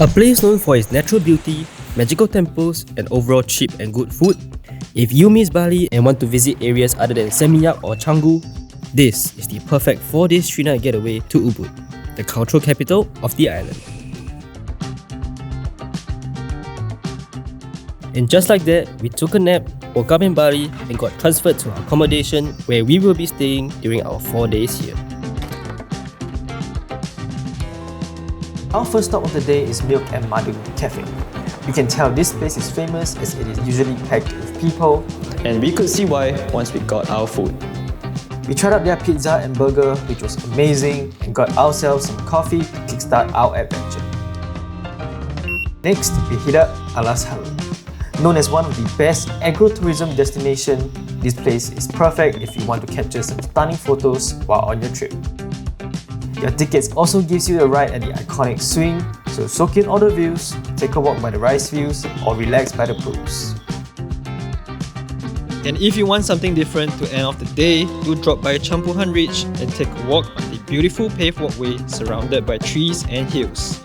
A place known for its natural beauty, magical temples, and overall cheap and good food. If you miss Bali and want to visit areas other than Seminyak or Canggu, this is the perfect 4-day 3-night getaway to Ubud, the cultural capital of the island. And just like that, we took a nap, woke up in Bali, and got transferred to our accommodation where we will be staying during our 4 days here. Our first stop of the day is Milk and Madu Café. You can tell this place is famous as it is usually packed with people, and we could see why once we got our food. We tried out their pizza and burger, which was amazing, and got ourselves some coffee to kickstart our adventure. Next, we hit up Harum. Known as one of the best agro-tourism destinations, this place is perfect if you want to capture some stunning photos while on your trip. Your tickets also gives you a ride at the iconic swing, so soak in all the views, take a walk by the rice fields, or relax by the pools. And if you want something different to end off the day, do drop by Campuhan Ridge and take a walk on the beautiful paved walkway surrounded by trees and hills.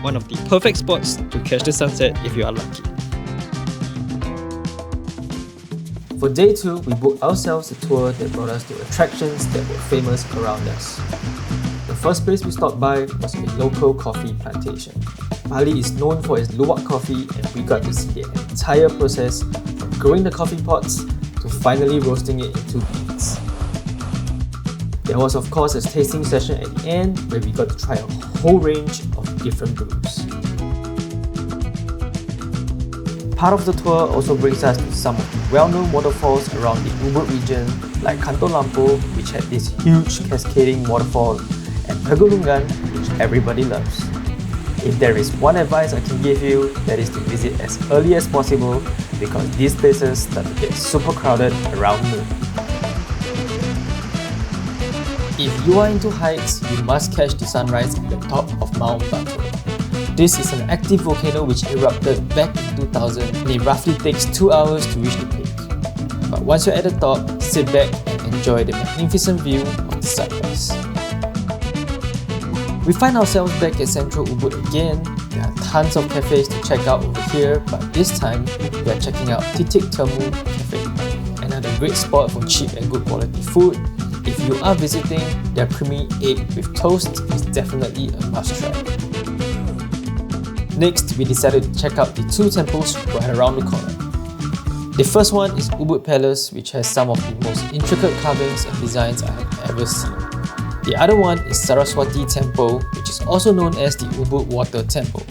One of the perfect spots to catch the sunset if you are lucky. For day 2, we booked ourselves a tour that brought us to attractions that were famous around us. The first place we stopped by was a local coffee plantation. Bali is known for its Luwak Coffee, and we got to see the entire process from growing the coffee pots to finally roasting it into beans. There was of course a tasting session at the end where we got to try a whole range of different brews. Part of the tour also brings us to some of the well-known waterfalls around the Ubud region, like Kanto Lampo, which had this huge cascading waterfall, and Tegenungan, which everybody loves. If there is one advice I can give you, that is to visit as early as possible because these places start to get super crowded around noon. If you are into hikes, you must catch the sunrise at the top of Mount Batur. This is an active volcano which erupted back in 2000 and it roughly takes 2 hours to reach the peak. But once you're at the top, sit back and enjoy the magnificent view of the sunrise. We find ourselves back at Central Ubud again. There are tons of cafes to check out over here, but this time we are checking out Titik Temu Cafe, another great spot for cheap and good quality food. If you are visiting, their creamy egg with toast is definitely a must try. Next, we decided to check out the 2 temples right around the corner. The first one is Ubud Palace, which has some of the most intricate carvings and designs I have ever seen. The other one is Saraswati Temple, which is also known as the Ubud Water Temple.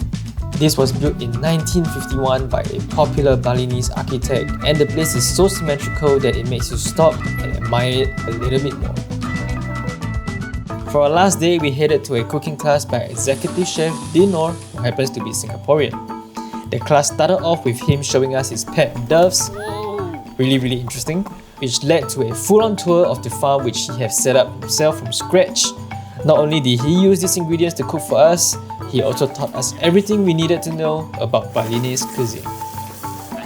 This was built in 1951 by a popular Balinese architect, and the place is so symmetrical that it makes you stop and admire it a little bit more. For our last day, we headed to a cooking class by executive chef Dinor, who happens to be Singaporean. The class started off with him showing us his pet doves, really interesting, which led to a full-on tour of the farm which he has set up himself from scratch. Not only did he use these ingredients to cook for us, he also taught us everything we needed to know about Balinese cuisine.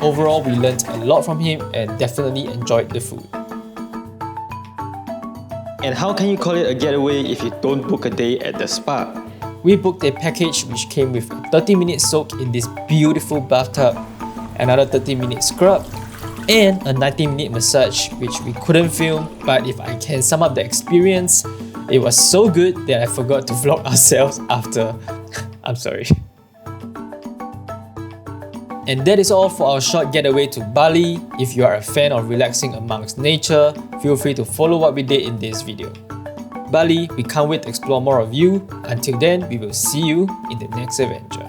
Overall, we learned a lot from him and definitely enjoyed the food. And how can you call it a getaway if you don't book a day at the spa? We booked a package which came with a 30-minute soak in this beautiful bathtub, another 30-minute scrub, and a 90-minute massage, which we couldn't film, but if I can sum up the experience, it was so good that I forgot to vlog ourselves after. I'm sorry. And that is all for our short getaway to Bali. If you are a fan of relaxing amongst nature, feel free to follow what we did in this video. Bali, we can't wait to explore more of you. Until then, we will see you in the next adventure.